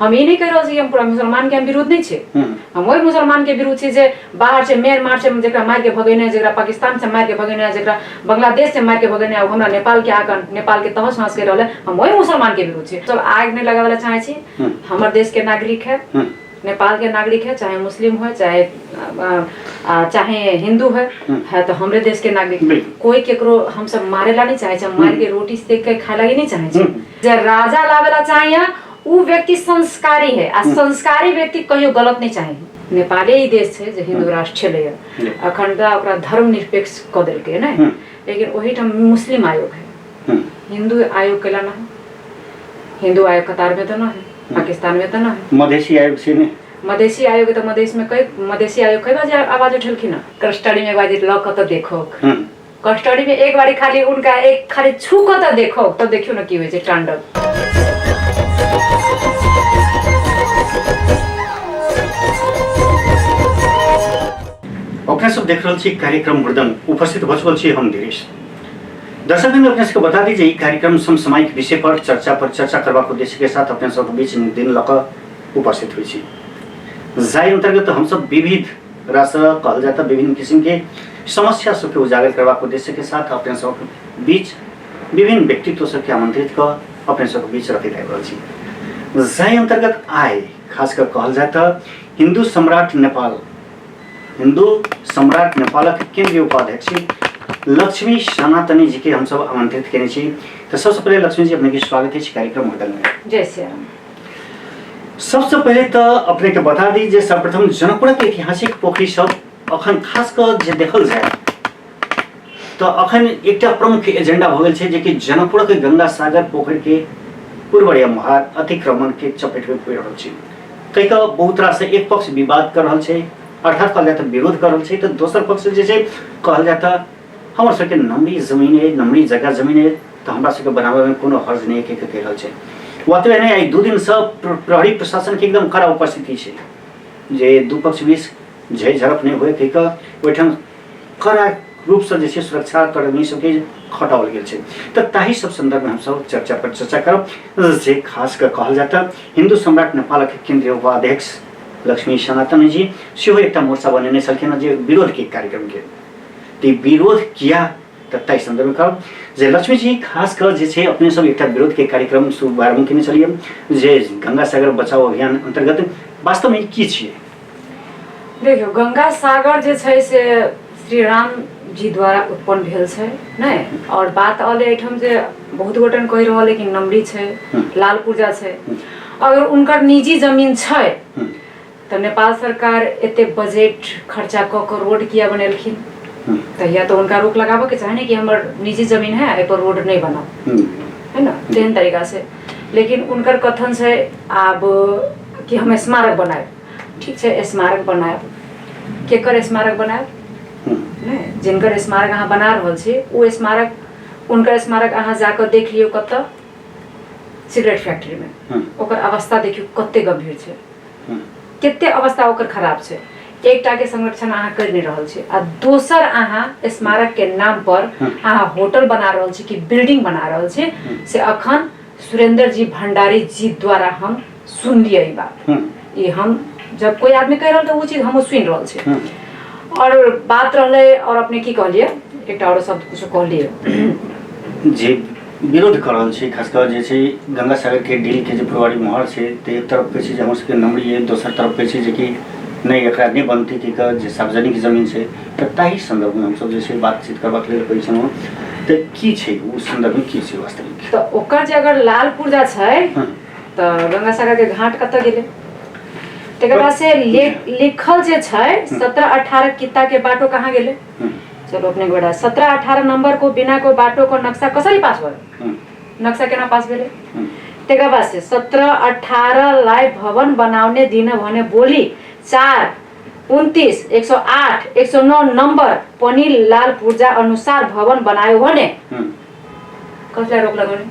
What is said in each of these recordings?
हम ये नहीं कह रहे हम पूरा मुसलमान के हम विरोध नहीं छे। हम वही मुसलमान के विरोध छे जे बाहर से म्यांमार से जरा मार के भगेने, जरा पाकिस्तान से मार के भगेने, जरा बांग्लादेश से मार के भगेने, अब हमरा नेपाल के आकर नेपाल के तहस नहस कर रहले, हम वही मुसलमान के विरोध छे। सब आग नहीं लगावे चाहे छी। हमर देश के नागरिक है, नेपाल के नागरिक है, चाहे मुस्लिम हो चाहे हिंदू है तो हमरे देश के नागरिक। कोई केकरो हम सब मारेला नहीं चाहे, हम मार के रोटी सेक के खाए लगे नहीं चाहे। जे राजा लावेला चाहे उ व्यक्ति संस्कारी है, आ संस्कारी व्यक्ति कहियो गलत नहीं चाहे। नेपाले ही देश है जे हिंदू राष्ट्र छले, अखंडता ओकरा धर्म निरपेक्ष क देलकै नै, लेकिन वही ठाम मुस्लिम आयोग है, हिंदू आयोग केला ना है। हिंदू आयोग कतार में तो ना है, पाकिस्तान में तो ना है। मधेसी आयोग से नहीं, मधेसी आयोग तो मधेश में कई मधेसी आयोग कई बार आवाज उठलखिन। कस्टडी में एक बार ल क त देखो, कस्टडी में एक बारी खाली उनका एक खाली छू क त देखो, तब देखियो न की होय छै तांडव। अपने सब देख रहल छी कार्यक्रम मृदंग, उपस्थित भ चुकल छी हम धीरेश। दर्शक ने अपने सबके बता दीजिए ये कार्यक्रम समसामयिक विषय पर चर्चा करवा को उद्देश्य के साथ अपने सब बीच दिन लक उपस्थित हुई छी। जाय अंतर्गत हम सब विविध रस कहल जाता विभिन्न किस्म के समस्या सबके उजागर करवा को उद्देश्य के साथ अपने सब बीच विभिन्न व्यक्तित्व सबके आमंत्रित कर अपने सब बीच रखित रहल छी। जाय अंतर्गत आए खास कर कहल जाता हिंदू सम्राट नेपाल के केंद्रीय उपाध्यक्ष लक्ष्मी सनातनी जी के हम सब आमंत्रित करने छी। तो सबसे पहले लक्ष्मी जी अपने की स्वागत है कार्यक्रम होटल में। जय श्री राम। सबसे पहले तो अपने के बता दी जे सर्वप्रथम जनकपुर के ऐतिहासिक पोखरी सब अखन खास कर जे देखल जाए तो अखन एक प्रमुख एजेंडा हो गए जे कि जनकपुर के गंगा सागर पोखरी के पूर्व महार अतिक्रमण के चपेट में पड़ रहा है। कई का बहुत तरह से एक पक्ष विवाद कर रहा है, अर्थात कहल जाता विरोध कर रहा है, तो दोसर पक्ष जैसे कहल जाता हमारे सबके नमरी जमीन है, नमरी जगह जमीन है, तो हमारा सबके बनावे में कोनो हर्ज नहीं के कह रहा है। वास्तव में आई 2 दिन से प्रहरी प्रशासन के एकदम कड़ा उपस्थिति है, जे दू पक्ष बीच झय झड़प नहीं हुए कह ओठाम कड़ा रूप से जैसे सुरक्षा कर्मी सबके खटाओल गेल छै। तो ताही सब संदर्भ में हम सब चर्चा पर चर्चा करब जे खास कर कहल जाता हिंदू सम्राट नेपाल के केंद्रीय उपाध्यक्ष लक्ष्मी सनातन जी सेहो एक मोर्चा बनेने छलखिन जे विरोध के कार्यक्रम के तो विरोध किया तय संदर्भ में कहब जे लक्ष्मी जी खास कर जे छै अपने सब एक विरोध के कार्यक्रम शुभारंभ केने चलिए जे गंगा सागर बचाओ अभियान अंतर्गत वास्तव में की छियै। देखियो गंगा सागर जे छै से श्री राम जी द्वारा उत्पन्न भेल छै नै, और बात अले एठम जे बहुत गोटन कहि रहल है कि नमरी छै, लाल पूजा छै। अगर उनकर निजी जमीन छै तो नेपाल सरकार एते बजट खर्चा क के रोड किया बनेलखिन, तहिया तो उनका रोक लगाबो के चाहे कि हमर निजी जमीन है ए पर रोड नहीं बनाओ, है ना, तेन तरीका से। लेकिन उनकर कथन से अब कि हम स्मारक बनाए, ठीक है स्मारक बनाए, केकर स्मारक बनाए ने, जिनकर स्मारक अहाँ बना रहल छी वो स्मारक उनकर स्मारक अहाँ जाकर देख लियो कत सिगरेट फैक्ट्री में, ओकर अवस्था देखियो कते गंभीर छै, कते अवस्था ओकर खराब छै। एकटा के संरक्षण अहाँ कर नहीं रहल छी, आ दोसर अहाँ स्मारक के नाम पर अहाँ होटल बना रहल छी कि बिल्डिंग बना रहल छी, से अखन सुरेंद्र जी भंडारी जी द्वारा हम सुन लिये ई बात। ये हम जब कोई आदमी कह रहल तो वो चीज हम सुन रहल छी। और बात रहले और अपने की कहलिए एकटा और शब्द कुछ कहलिए जे विरोध कर रहल छी, खास कर जे छै गंगा सागर के डील के जे पुरवारी मोहर छै ते एक तरफ के छै जे हमर सबके नमरी है, दोसर तरफ के छै जे कि नहीं एकरा नहीं बनती कि जे सार्वजनिक जमीन छै, तो ताही संदर्भ में हम सब जे छै बातचीत करबाक लेल कहै छलहुँ। तो की छै वो संदर्भ में की छै वास्तविक, तो ओकर जे अगर लाल पूर्जा छै तो गंगा सागर के घाट कत गेले, तेकर बाद से लिखल जे छै 17-18 किता के बाटो कहाँ गेले। चलो अपने के बेटा 17-18 नंबर को बिना को बाटो को नक्शा कसरी पास हो, नक्शा केना पास भेले। तेकर बाद से 17-18 लाइव भवन बनाउने दिन भने बोली 4-29 108 109 नंबर पनि लाल पूर्जा अनुसार भवन बनायो भने कसलाई रोक लगाउने,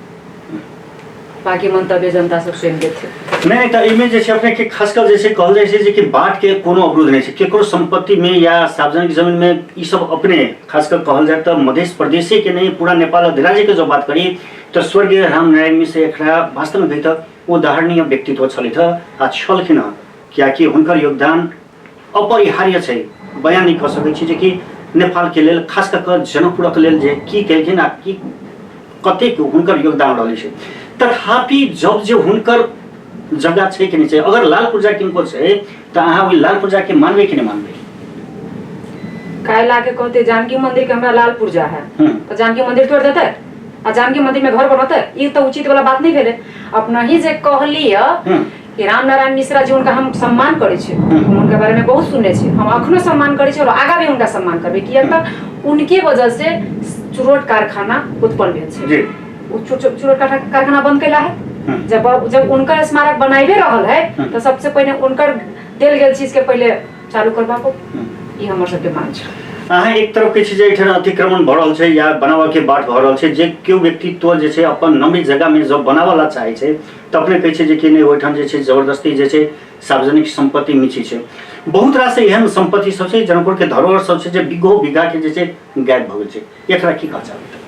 बाकी मंतव्य जनता सब स्वयं देथे। नहीं तो इमे जैसे अपने के खासकर जैसे कहल जाए छै कि बाट के कोनो अवरोध नहीं छै, केकरो संपत्ति में या सार्वजनिक जमीन में ई सब अपने खासकर कहल जाए तो मध्य प्रदेश के नहीं पूरा नेपाल अधिराज्य के जो बात करी तो स्वर्गीय राम नारायण मिश्र एकरा वास्तव में तो उदाहरणीय व्यक्तित्व छलिथ आ छलखिन कियाकि हुनकर योगदान अपरिहार्य छै। बयान नहीं कऽ सकै छी जे कि नेपाल के लेल खास कऽ कऽ जनकपुरक लेल जे की केलखिन आ की कतेक हुनकर योगदान रहल छै। तथापि जब जे हुनकर जगह छै कि नहीं छै, अगर लाल पूर्जा किनको छै तो अहाँ ओहि लाल पूर्जा के मानबै कि नहीं मानबै? काय लाके कहते जानकी मंदिर के हमरा लाल पूर्जा है तो जानकी मंदिर तोड़ देते आ जानकी मंदिर में घर बनते? ये तो उचित वाला बात नहीं भेले। अपना ही जे कहलिए कि रामनारायण मिश्रा जी उनका हम सम्मान करे छे, हम उनके बारे में बहुत सुनने छे, हम अखनो सम्मान करे छे और आगा भी उनका सम्मान करबे। किया त उनके वजह से चुरोट कारखाना उत्पन्न भेल छे। वो चुरोट कारखाना बंद कैला है। जब उनका स्मारक बनाइबे रहल है तो सबसे पहले उनकर देल गेल चीज के पहले चालू करबाको ई हमर सबके मांग छै। अहाँ एक तरफ के चीज एठाम अतिक्रमण भ रहल छै या बनावा के बाट भ रहल छै, जे केओ व्यक्तित्व जे छै अपन नमी जगह में जब बनावाला चाहे छै त अपने कहै छै जे कि नहीं ओठाम जे छै जबरदस्ती जे छै सार्वजनिक संपत्ति मिची छै। बहुत रास एहन संपत्ति सब छै जनकपुर के धरोहर सब छै जे बिघो बिघा के जे छै गायब भ गेल छै। एकरा की कहल जाय?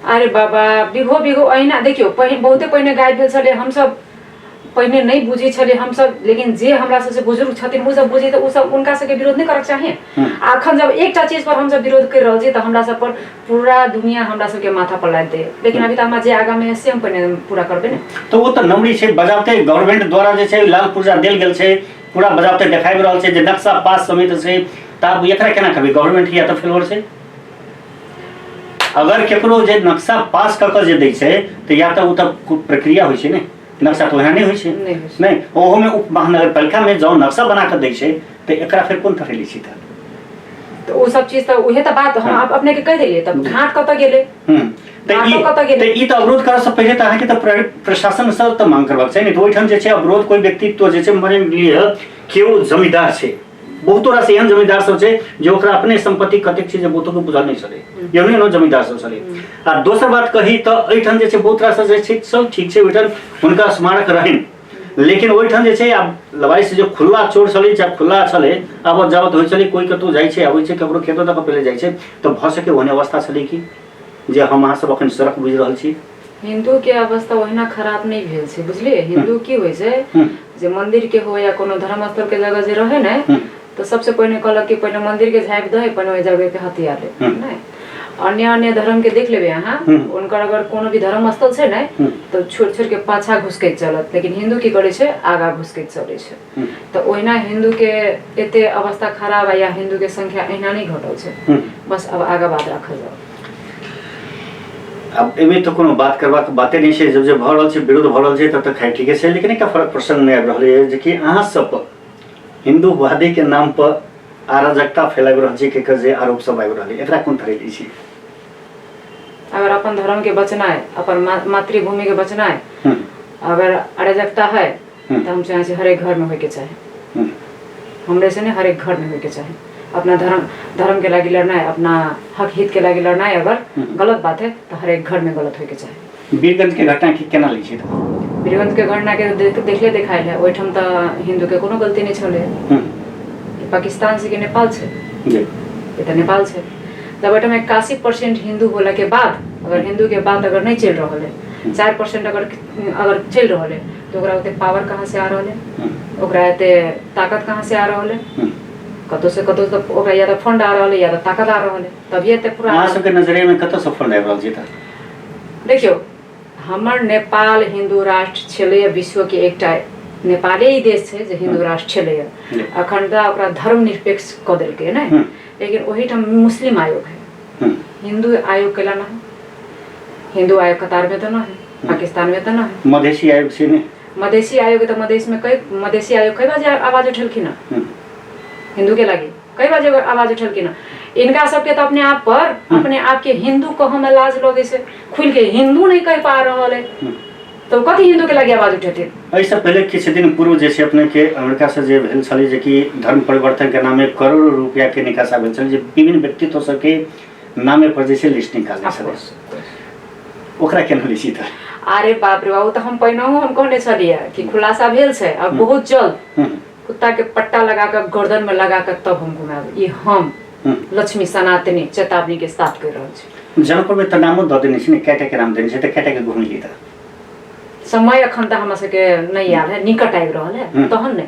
अरे बाबा बिघो बिघो अहिना देखियो बहुते पहिने गायब भेल छले, हम सब पहिने नहीं बुझी छले हम सब, लेकिन जे हमरा सबसे बुजुर्ग छथिन उ सब बुझी त उ सब उनका सबके विरोध नहीं करक चाहिए। अखन जब एकटा चीज पर हम सब विरोध कर रहल छी त हमरा सब पर पूरा दुनिया हमरा सबके माथा पर लाद दे, लेकिन अभी त हमरा जे आगा में से हम पहिने पूरा करबे ने। तो वो त नमरी छै बजाते गवर्नमेंट द्वारा जे छै लाल पूर्जा देल गेल छै, पूरा बजाते देखाइ रहल छै जे नक्शा पास समेत छै, त अब एकरा केना करबे? गवर्नमेंट या त फेलोर छै। अगर केकरो जे नक्शा पास क के जे दै छै त या त उ त प्रक्रिया होय छै ने, नक्शा तो यहाँ नहीं होय छै नहीं ओहो में उप महानगरपालिका में जो नक्शा बना के दै छै त एकरा फिर कोन तरह लै छै? तो वो सब चीज तो उहे त बात हम आप अपने के कह देलिए। तब घाट कत गेले त ई त अवरोध करे से पहले त अहाँ के त प्रशासन से त मांग करबाक छै ने। तो ओइठन जे छै अवरोध कोई व्यक्तित्व जे छै माने लिए केओ जमींदार छै, बहुत रास एहन जमींदार सब छै जे ओकरा अपने संपत्ति कतेक छै जे बहुतो के बुझल नहीं छले, एहने न जमींदार सब छले। आ दोसर बात कही त एठन जे छै बहुत रास जे छै सब ठीक छै, ओठन हुनका स्मारक रहन, लेकिन ओठन जे छै अब लवाई से जो खुला चोर छले चाहे खुला छले अब जावत होय छले कोई कतौ जाय छै आबै छै ककरो खेतो तक पहिले जाय छै त भ सके ओहने अवस्था छले कि जे हम अहाँ सब अखन सड़क बुझि रहल छी। हिंदू के अवस्था ओहिना खराब नहीं भेल छै बुझलिए। हिंदू की होय छै जे मंदिर के हो या कोनो धर्म स्थल के जगह जे रहे ने तो सबसे पहले कहलक कि पहले मंदिर के झाँप दे, पहले ओहि जगह के हथियार ले नहीं। अन्य अन्य धर्म के देख लेबे अहाँ, उनकर अगर कोनो भी धर्म स्थल छै ने तो छोड़ छोड़ के पाछा घुसके चलत, लेकिन हिंदू की करे छै आगा घुसके चले छै। तो ओहिना हिंदू के एते अवस्था खराब है या हिंदू के संख्या एहिना नहीं घटल छै, बस अब आगा बात रखल जाओ। अब एमे तो कोनो बात करबाक बाते नहीं छै, जब जे भ रहल छै विरोध भ रहल छै तब तक ठीके छै, लेकिन एकटा फरक प्रसंग में आबि रहल है जे कि अहाँ सब पर हिंदूवादी के नाम पर अराजकता फैलाबि रहल छै के जे आरोप सब आबि रहल है, एकरा कोन तरह लै छी? अगर अपन धर्म के बचना है, अपन मातृभूमि के बचना है, अगर अराजकता है तो हम चाहे हर एक घर में होके चाहे, हमरे से नहीं हर एक घर में होके चाहे। अपना धर्म के लागी लड़ना है, अपना हक हित के लागी लड़ना है, अगर गलत बात है तो हर एक घर में गलत होके चाहे। वीरगंज के घटना के केना लै छी? वीरगंज के घटना के देखले देखाइल है, ओइठम त हिंदू के कोनो गलती नहीं छले। पाकिस्तान से के नेपाल छे, ये तो नेपाल छे। जब ओइठम 81% हिंदू होला के बाद अगर हिंदू के बात अगर नहीं चल रहा है, 4% अगर चल रहा है तो ओकरा ओते पावर कहाँ से आ रहा है, ओकरा एते ताकत कहाँ से आ रहा है? कतो से कतो तो ओकरा या तो फंड आ रहा है या तो ताकत आ रहा है, तभी एते पूरा अहाँ सबके नजरिया में कतो से फंड आ रहल छै? त देखियो हमर नेपाल हिंदू राष्ट्र छले, विश्व के एकटा नेपाले ही देश है जो हिंदू राष्ट्र छले, अखंडता ओकरा धर्म निरपेक्ष क देलकै ने, लेकिन वही ठाम मुस्लिम आयोग है, हिंदू आयोग केला ना है, हिंदू आयोग कतार में तो ना है, पाकिस्तान में तो ना है, मधेसी आयोग से ने मधेसी आयोग तो मधेश में कई मधेसी आयोग कई बार आवाज उठलखिन हिंदू के लागी, कई बार आवाज उठलखिन। इनका सबके तो अपने आप पर अपने आप के हिंदू कह में लाज लगे से खुल के हिंदू नहीं कह पा रहा है तो कथी हिंदू के लागी आवाज उठेते? ऐसा पहले किछ दिन पूर्व जे छै अपने के अमेरिका से जे भेल छलै जे कि धर्म परिवर्तन के नामे करोड़ों रुपया के निकासा भेल छलै, जे विभिन्न व्यक्तित्व सब के नामे पर जे छै लिस्ट निकालने छलै, ओकरा केना लै छी त? अरे बाप रे बाप, तो हम पहिनहु हम कहने छलिए कि खुलासा भेल छै, अब बहुत जल्द कुत्ता के पट्टा लगा कर गर्दन में लगा कर तब हम घुमाब। ये हम लक्ष्मी सनातनी चेतावनी के साथ कह रहल छी। जनकपुर में त नामो द देने छै ने, केटा के नाम देने छै त केटा के घुमली त समय अखन तक हमरा सबके नहीं आयल है, निकट आबि रहल है, तहन नहीं,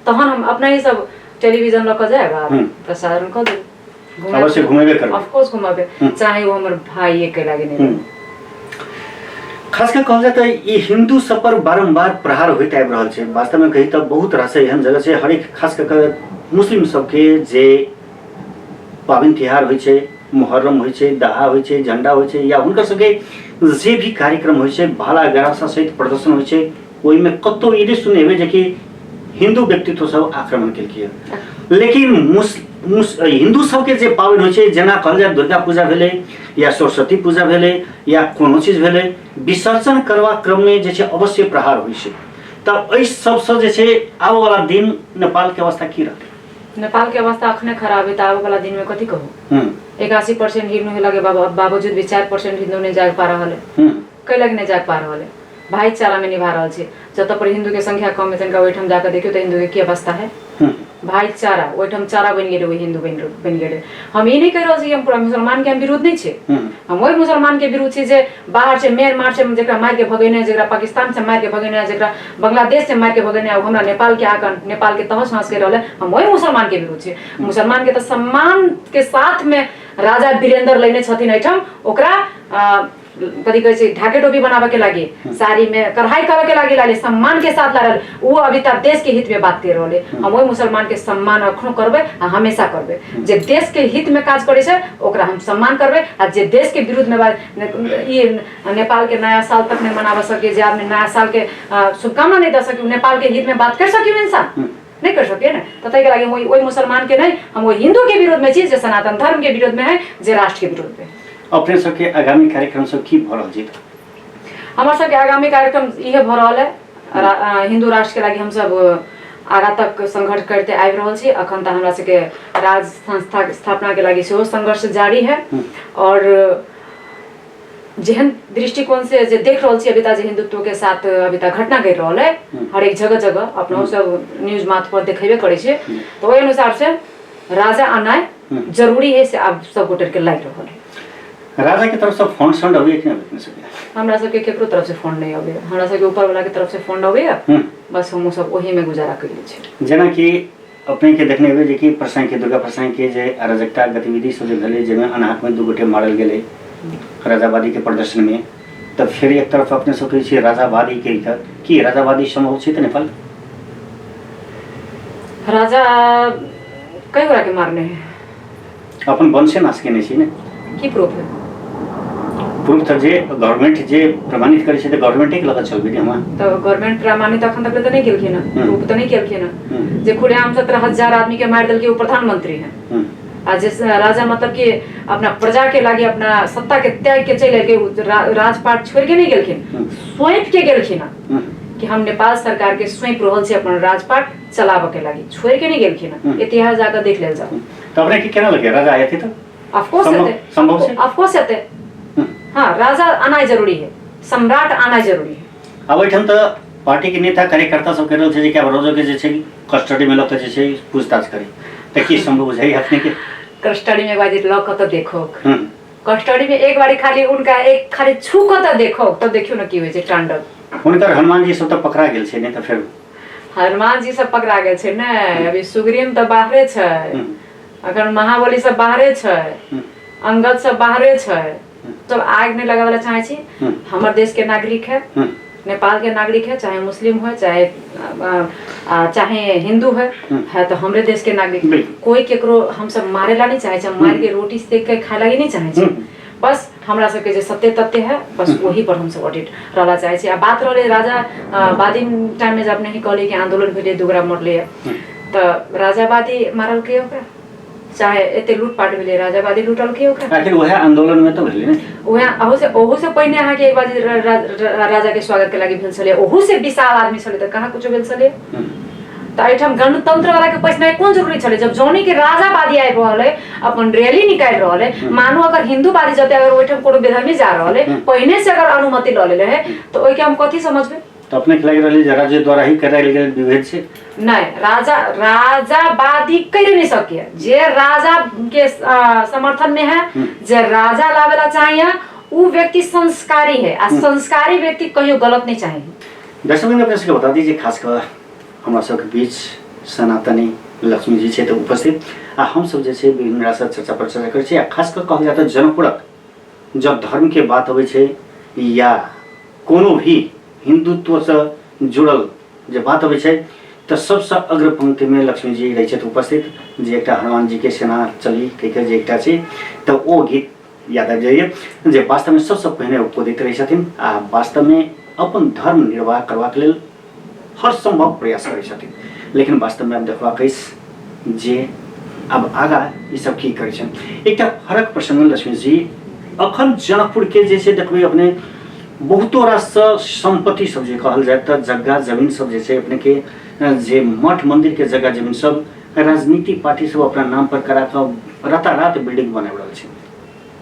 तहन हम अपना ही सब टेलीविजन लऽ कऽ जाएब आ प्रसारण कऽ देब। अवश्य घुमेबे करबै, ऑफ कोर्स घुमाबे, चाहे वो हमर भाई के लागे नहीं। खास कर कहल जाए तो ये हिंदू सब पर बारंबार प्रहार होइत आबि रहल छै। वास्तव में कही तो बहुत रास एहन जगह छै, हरेक खास कर मुस्लिम सबके जे पाबनि तिहार होइ छै, मुहर्रम होइ छै, दहा होइ छै, झंडा होइ छै, या हुनकर सबके जे भी कार्यक्रम होइ छै, भाला गरासा सहित प्रदर्शन होइ छै, ओहिमे कतौ ई नहि सुनेबै जे कि हिंदू व्यक्तित्व सब आक्रमण केलकै। लेकिन हिंदू सबके जे पाबनि होइ छै, जेना कहल जाए दुर्गा पूजा भेलै या सरस्वती पूजा भेलै या कोनो चीज भेलै, विसर्जन करबा क्रममे जे छै अवश्य प्रहार होइ छै। तऽ एहि सबसँ जे छै आबऽ वाला दिन नेपालके अवस्था की रहतै? नेपाल के अवस्था अखने खराब है, तो आबे वाला दिन में कथी कहूँ। 81% हिंदू होला के बावजूद भी 4% हिंदू नहीं जाग पा रहा है। कई लग नहीं जाग पा रहा है, भाईचारा में निभा रहा है। जत पर हिंदू के संख्या कम है तनका ओहिठाम जाकर देखियो तो हिंदू के की अवस्था है। भाईचारा ओहिठाम चारा बन गेले, वही हिंदू बन गेले। हम ई नहीं कह रहल छी हम पूरा मुसलमान के हम विरोध नहीं छे, हम वही मुसलमान के विरोध छे जे बाहर से म्यांमार से जेकरा मार के भगेने, जेकरा पाकिस्तान से मार के भगेने, जेकरा बांग्लादेश से मार के भगेने, हमरा नेपाल के आकर नेपाल के तहस नहस के रहले, हम वही मुसलमान के विरोध छे। मुसलमान के तो सम्मान के साथ में राजा वीरेंद्र लेने छथिन एठम, ओकरा कथी कहै छै ढाके टोपी बनावे के लागी, साड़ी में कढ़ाई करे के लागी लाले सम्मान के साथ लड़ल। वो अभी तक देश के हित में बात कर रहले। हम वही मुसलमान के सम्मान अखनो करबे आ हमेशा करबे। जे देश के हित में काज करे छै ओकरा हम सम्मान करबे, आ जे देश के विरुद्ध में ये नेपाल के नया साल तक नहीं मनावा सके, जे आदमी नया साल के शुभकामना नहीं दे सके, नेपाल के हित में बात कर सके इंसान नहीं कर सके ना। तो तै के लागी वही मुसलमान के नहीं, हम वो हिंदू के विरोध में छी, जे सनातन धर्म के विरोध में है, जे राष्ट्र के विरोध में। अपने सबके आगामी कार्यक्रम सब की भ रहल छै? हमार सबके आगामी कार्यक्रम इहे भ रहल है। हिंदू राष्ट्र के लागी हम सब आगा तक संघर्ष करते आबि रहल छी। अखन तक हमरा सबके राज संस्था स्थापना के लागी सेहो संघर्ष जारी है। और जेहन दृष्टिकोण से जे देख रहल छी अभी तक, जे हिंदुत्व के साथ अभी तक घटना घटि रहल है हर एक जगह जगह, अपना सब न्यूज माथ पर देखेबे करे छे, तो ओहि अनुसार से राजा आनाय जरूरी है से आप सब गोटे के लाग रहल है। राजा के तरफ से फंड सन्ड अबे कि नहीं? हमरा सबके केकरो तरफ से फंड नहीं अबे, हमरा सबके ऊपर वाला के तरफ से फंड अबे, बस हम सब ओही में गुजारा कर लै छी। जेना कि अपने के देखने हुए जे कि प्रसाई के दुर्गा प्रसाई के जे अराजकता गतिविधि सब जे भेलै, जेमे अनाहक में 2 गोटे मारल गेलै राजावादी के प्रदर्शन में, तब फिर एक तरफ अपने सब कहै छी राजावादी के इधर की राजावादी संभव छै त नेपाल? राजा कई गोरा के मारने हैं, अपन वंश नाश केने छी ने, की प्रूफ है? प्रूफ त जे गवर्नमेंट जे प्रमाणित करे छै त गवर्नमेंटे के लगा चलबे ने हम। तो गवर्नमेंट प्रमाणित अखन तक तो नहीं केलखिन है, प्रूफ तो नहीं केलखिन है। जे खुलेआम 17,000 आदमी के मार देलकै, वो प्रधानमंत्री है। आ जिस राजा मतलब कि अपना प्रजा के लागी अपना सत्ता के त्याग के चले गए, राजपाट छोड़ के नहीं गेलखिन, सौंप के गेलखिन कि हम नेपाल सरकार के सौंप रहल छी अपन राजपाट चलाबे के लागी, छोड़ के नहीं गेलखिन। इतिहास जाकर देख लेल जाओ। तो अपने के केना लगे राजा आए थे? तो ऑफ कोर्स संभव है, ऑफ कोर्स है। हाँ, राजा आना जरूरी है, सम्राट आना जरूरी है। अब एठन तो पार्टी के नेता कार्यकर्ता सब कह रहल छै जे कि अब रोजो के जे छै कस्टडी में लके जे छै पूछताछ करे, त की संभव छै अपने के? कस्टडी में एक बार लक तो देखो, कस्टडी में एक बारी खाली उनका एक खाली छू के तो देखो, तो देखियो ना की होय छै तांडव। हुनकर हनुमान जी सब तो पकड़ा गेल छै ने, तो फिर हनुमान जी सब पकड़ा गेल छै ने, अभी सुग्रीव तो बाहरे छै, अगर महाबली सब बाहरे छै, अंगद सब बाहरे छै, सब आग नहीं लगावे चाहे छी। हमर देश के नागरिक है, नेपाल के नागरिक है, चाहे मुस्लिम हो चाहे हिंदू है तो हमरे देश के नागरिक। कोई केकरो हम सब मारेला नहीं चाहे, हम मार के रोटी सेक के खाए लागी नहीं चाहे। बस हमरा सबके जे सत्य तथ्य है बस वही पर हम सब ऑडिट रहला चाहे छी। आ बात रहले राजा वादी टाइम में जब नहीं कहले कि आंदोलन भेले दुगरा मरले, तो राजावादी मारल के ओकरा, चाहे एते लूटपाट भेले राजावादी लूटल के ओकरा। आखिर वह आंदोलन में तो भेले ने, ओहू से पहिने अहाँ के एक बार राजा के स्वागत के लागि भेल छले, ओहू से विशाल आदमी छले, तो कहाँ कुछ भेल छले? तो एठम गणतंत्र वाला के पैसा कौन जरूरी छले? जब जौनी के राजावादी आबि रहले, अपन रैली निकाल रहले, मानो अगर हिंदूवादी जते अगर ओठम कोनो बेधर्मी जा रहले, पहिने से अगर अनुमति ल लेले है, तो ओइ के हम कथि समझबे? तो अपने के लागि रहले जे राज्य द्वारा ही करायल गेल विभेद छै? नहीं, राजावादी कर नहीं सके। जे राजा के समर्थन में है, जे राजा लावेला चाहिए, वो व्यक्ति संस्कारी है आ संस्कारी व्यक्ति कहियो गलत नहीं चाहे। दर्शक अपने सबके बता दीजिए खास कर हमारा सबके बीच सनातनी लक्ष्मी जी छे तो उपस्थित आ हम सब जे छे विभिन्न राशि चर्चा पर चर्चा करै छी आ खास कर कहल जाता जनपूरक जब धर्म के बात होवे छे या कोनो भी हिंदुत्व से जुड़ल जे बात होवे छे तो सबसे अग्र पंक्ति में लक्ष्मी जी रहे छे उपस्थित जे एकटा हनुमान जी के सेना चली कहिके जे एकटा छे तो वो गीत याद आ जाइए जे वास्तव में सबसे पहले उपदित रहे छथिन आ वास्तव में अपन धर्म निर्वाह करबाक लेल हर संभव प्रयास करै छथिन लेकिन वास्तव में हम देखबाक अछि जे अब आगा ई सब की करै छन। एकटा फरक प्रसंग लक्ष्मी जी अखन जनकपुर के जे छे देखबै अपने बहुतो रास संपत्ति सब जे कहल जाए त जगह जमीन सब जे छे अपने के जे मठ मंदिर के जगह जमीन सब राजनीति पार्टी सब अपना नाम पर करा के रातारात बिल्डिंग बनाए रहल छे।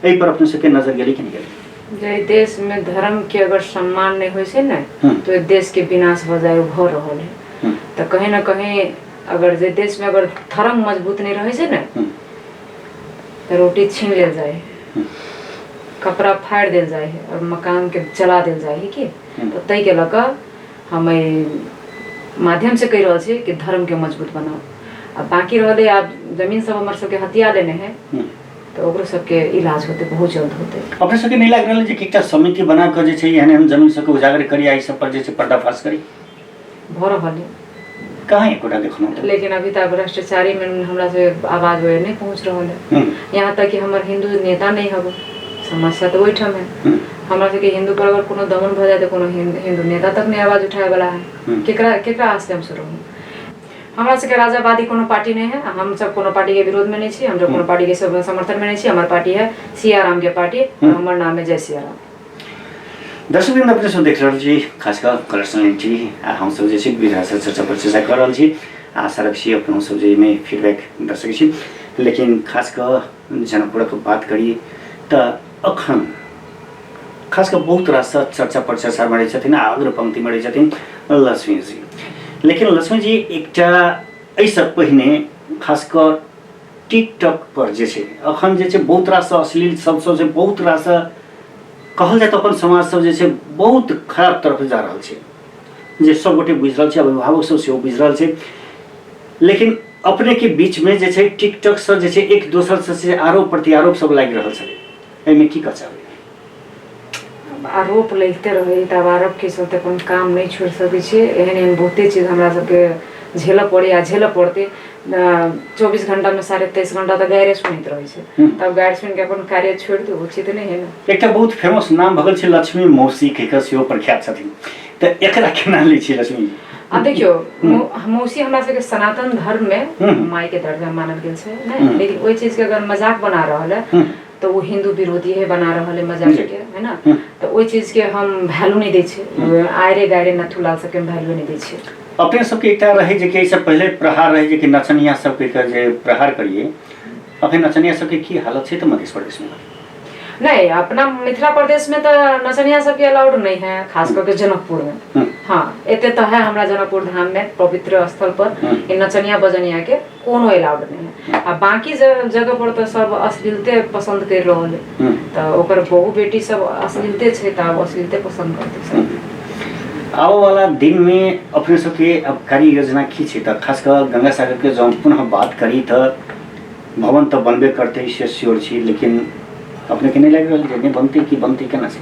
एहि पर अपने सबके नजर गेली कि नहीं गेली? जे देश में धर्म के अगर सम्मान नहीं होय छे न तो देश के विनाश हो जाए भ रहल है। तो कहीं ना कहीं अगर जे देश में अगर धर्म मजबूत नहीं रहे छे न तो रोटी छीन लेल जाए है, कपड़ा फाड़ देल जाए है और मकान के जला देल जाए है कि तो तई के लक हम माध्यम से कह रहल छी कि धर्म के मजबूत बनाओ। अब बाकी रहले आप जमीन सब हमर सबके हथिया लेने हैं तो ओकरो सबके इलाज होते बहुत जल्द होते। अपने सबके नहीं लाग रहल जे कि एकटा समिति बना के जे छै एहन एहन जमीन सबके उजागर करी आ ई सब पर जे छै पर्दाफाश करी भ रहल है कहाँ एकोटा देखलहुँ लेकिन अभी तक भ्रष्टाचारी में हमरा से आवाज वह नहीं पहुँच रहा है। यहाँ तक कि हमारे हिंदू नेता नहीं हब समस्या तो वही ठम है हमरा से हिंदू पर अगर कोनो दमन भ जाए तो कोनो हिंदू नेता तक नहीं आवाज उठाए वाला है। केकरा आस्ते हम शुरू हमरा सबके राजावादी कोनो पार्टी नहीं है, हम सब कोनो पार्टी के विरोध में नहीं छी, हम सब कोनो पार्टी के समर्थन में नहीं छी। हमार पार्टी है सियाराम के पार्टी और हमार नाम है जय सियाराम। दर्शक बिंद अपने सब देख रहल छी खासकर कलर्स टी आ हम सब जे छी विधा से चर्चा पर चर्चा कर रहल छी। आशा रख छी अपन सब जे में फीडबैक दर्शक छी लेकिन खासकर जनपूरक बात करी त अखन खासकर बहुत रास चर्चा पर चर्चा में छथिन अग्र पंक्ति में छथिन लक्ष्मी जी। लेकिन लक्ष्मी जी एकटा ऐसा पहिने खासकर टिकटॉक पर जे छै अखन जे छै बहुत रास अश्लील शब्द सब बहुत रास कहल जाए तो अपन समाज सब जे छै बहुत खराब तरफ जा रहल छै जे सब गोटे बुझ रहल छै अभिभावक सब सेहो बुझ रहल छै लेकिन अपने के बीच में जे छै टिकटॉक से जे छै एक दोसर से आरोप प्रत्यारोप सब लागि रहल छै। एमे की कह चाहबै? आरोप लगते रहे तब आरोप के चलते अपन काम नहीं छोड़ सके छे। एहन एहन बहुते चीज हमरा सबके झेल पड़े आ झेल पड़ते 24 घंटा में 23.5 घंटा तक गायरे सुनित रहे छे तब गायर सुन के अपन कार्य छोड़ दे उचित नहीं है ना। एकटा बहुत फेमस नाम भगल छे लक्ष्मी मौसी के सेहो प्रख्यात छथिन त एकरा केना लै छी लक्ष्मी? आ देखियो मौसी हमरा सबके सनातन धर्म में माई के दर्जा मानल गेल छे ना, लेकिन ओई चीज के अगर मजाक बना रहल है तो वो हिंदू विरोधी है बना रहा है मजाक के है ना। तो वही चीज के हम वैल्यू नहीं दै छे आयरे गायरे नथुलाल सबके वैल्यू नहीं दै छे। अपने सबके एकटा रहे जे कि इससे पहले प्रहार रहे जे कि नचनिया सबके जे प्रहार करिए अखन नचनिया सबके की हालत छे तो मध्य प्रदेश में? नहीं अपना मिथिला प्रदेश में तो नचनिया सबके अलाउड नहीं है खास करके जनकपुर में। हाँ एते तो है हमरा जनकपुर धाम में पवित्र स्थल पर इन नचनिया बजनिया के कोनो अलाउड नहीं है। आ बाकी जगह पर तो सब अश्लीलते पसंद कर रहल है तो ओकर बहू बेटी सब अश्लीलते छे त अश्लीलते पसंद करते सब। आने वाला दिन में अपने सबके अब कार्य योजना की छे त खास कर गंगा सागर के जब पुनः बात करी त भवन तो बनबे करते से श्योर छी लेकिन अपने के नहीं लग रहा है नहीं बनती केना से?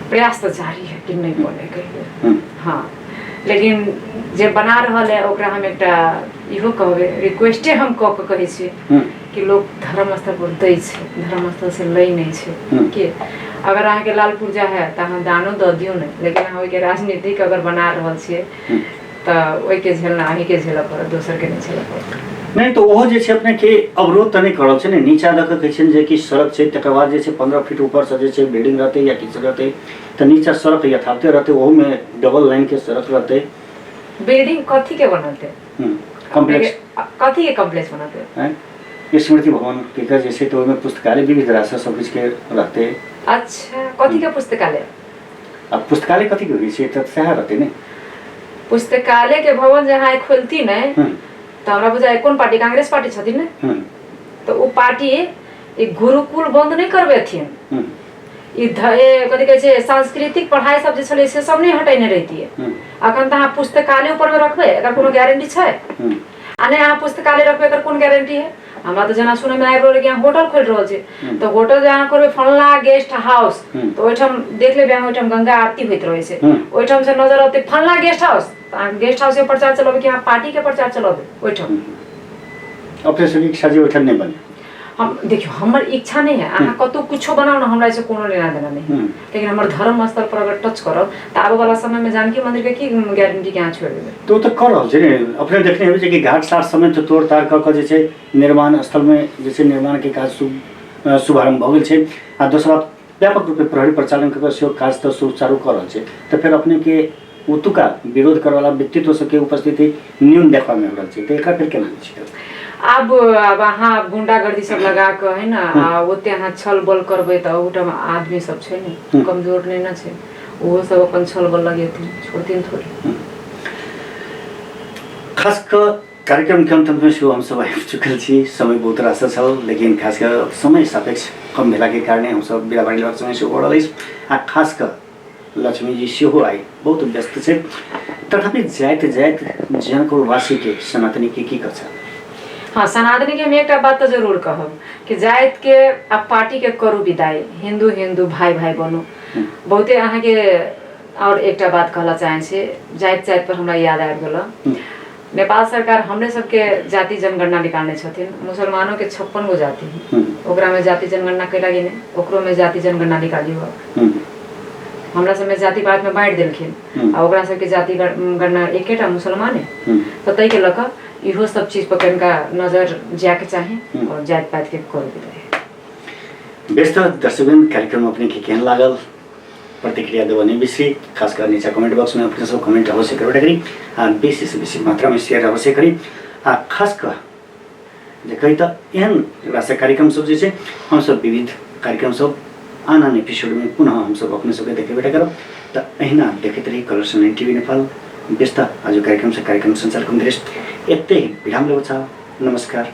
प्रयास तो जारी है कि नहीं बने के। हाँ लेकिन जे बना रहल है ओकरा हम एकटा इहो कहबे रिक्वेस्टे हम क के कहै छी कि लोग धर्म स्थल पर दै छै धर्म स्थल से लै नहीं छै कि अगर अहाँ के लालपुर जा है त अहाँ दानो द दियौ नहीं लेकिन अहाँ ओइ के राजनीतिक अगर बना रहल छियै त ओइ के झेलना अहीं के झेलऽ पड़त दोसर के नहीं झेलऽ पड़त। नहीं तो वो जे अपने के अवरोध तो नहीं करल छे नीचा दक कहे छे जे कि सड़क छे तकर बाद जे 15 फीट ऊपर से जे बिल्डिंग रहते या किछ रहते तो नीचा सड़क यथावते रहते वो में डबल लाइन के सड़क रहते। बिल्डिंग कथी के बनते कॉम्प्लेक्स कथी के कॉम्प्लेक्स बनते हैं स्मृति भवन के जैसे तो में पुस्तकालय विविध राशि सब कुछ के रहते। अच्छा कथी के पुस्तकालय? अब पुस्तकालय कथी के होई छे त सह रहते ने पुस्तकालय के भवन जहाँ खोलती नहीं तो हमरा बुझाय कौन पार्टी कांग्रेस पार्टी छथिन ने तो वो पार्टी एक गुरुकुल बंद नहीं करबेथिन कथी कहै छै सांस्कृतिक पढ़ाई सब जे छलै से सब नहीं हटेने रहितियै। अखन तऽ अहाँ पुस्तकालय ऊपर में रखबै एकर कोनो गारंटी छै? आ नहीं अहाँ पुस्तकालय रखबै एकर कोन गारंटी है? हमरा तो जना सुने में आबि रहल कि यहाँ होटल खोल रहल छै, तो होटल जे अहाँ करबै फलना गेस्ट हाउस, तो ओहिठाम देख लेबै अहाँ ओहिठाम गंगा आरती होइत रहै छै, ओहिठाम से नजर औते फलना गेस्ट हाउस, गेस्ट हाउस के प्रचार चलबे कि अहाँ पार्टी के प्रचार चलबे ओहिठाम। अपने सबके इच्छा जे ओहिठाम नहीं बने। हम देखियो हमर इच्छा नहीं है, अहाँ कतौ कुछो बनाओ ना, हमरा से कोनो लेना देना नहीं, लेकिन हमर धर्म स्थल पर अगर टच करब त आबे वाला समय में जानकी मंदिर के की गारंटी के अहाँ छोड़ देबै? तो कर रहल छै ने, अपने देखने हेबै कि घाट साट समय तो तोड़ ताड़ कऽ जे छै निर्माण स्थल में जे छै निर्माण के काज शुभारंभ भऽ गेल छै, आ दोसरा व्यापक रूप से प्रहरी प्रचालन कऽ सेहो काज तऽ सुचारू कऽ रहल छै। तऽ फेर अपने के ओतुका विरोध करे वाला व्यक्तित्व सबके उपस्थिति न्यून देखा में रहल छै, तऽ एकरा फेर केना छै? अब अहाँ गुंडागर्दी सब लगा के है ना, ओते अहाँ छल बल करबै तऽ ओठाम आदमी सब छै ने कमजोर नहीं ना छै, ओहो सब अपन छल बल लगेथिन, छोड़थिन थोड़ी। खास कर कार्यक्रम के अंत में हम सब आबि चुकल छी, समय बहुत रास छल, लेकिन खास कर समय सापेक्ष कम भेला के कारणे हम सब बिरा बाड़ी लग समय से हो रहल अछि, आ खास कर लक्ष्मी जी सेहो आई बहुत व्यस्त छै, तथापि जाइत जाइत जनकपुर वासी के सनातनी के की करछा? हाँ, सनातनी के हम एक बात तो जरूर कहब कि जाइत के अब पार्टी के करू विदाई, हिंदू हिंदू भाई भाई बनो। बहुते अहाँ के और एक बात कहला चाहे छे, जाइत जाइत पर हमरा याद आबि गेल, नेपाल सरकार हमरे सबके जाति जनगणना निकालने छथिन, मुसलमानों के 56 गो जाति है, ओकरा में जाति जनगणना कैला गेने, ओकरो में जाति जनगणना निकालियो। हमरा सब में जाति बात में बांट देलखिन, आ ओकरा सबके जाति गणना एकेटा मुसलमान है, तो तै के लक इहो सब चीज पर कनिका नजर जाके चाहे और जात पात के कर दे। व्यस्त दर्शकगण, कार्यक्रम अपने के केहन लागल प्रतिक्रिया देव नहीं बिसरी, खास कर नीचे कमेंट बॉक्स में अपने सब कमेंट अवश्य करबे करी, आ बेसी से बेसी मात्रा में शेयर अवश्य करी, आ खास कर जे कही त एहन राष्ट्र कार्यक्रम सब जे छै हम सब विविध कार्यक्रम सब आन आन एपिसोड में पुनः हम सब अपने सबके देखे बेटा करब। त अहिना देखैत रही कलर्स 9 टीवी नेपाल। व्यस्त आज कार्यक्रम से कार्यक्रम संचालक एते विराम लेब छ। नमस्कार।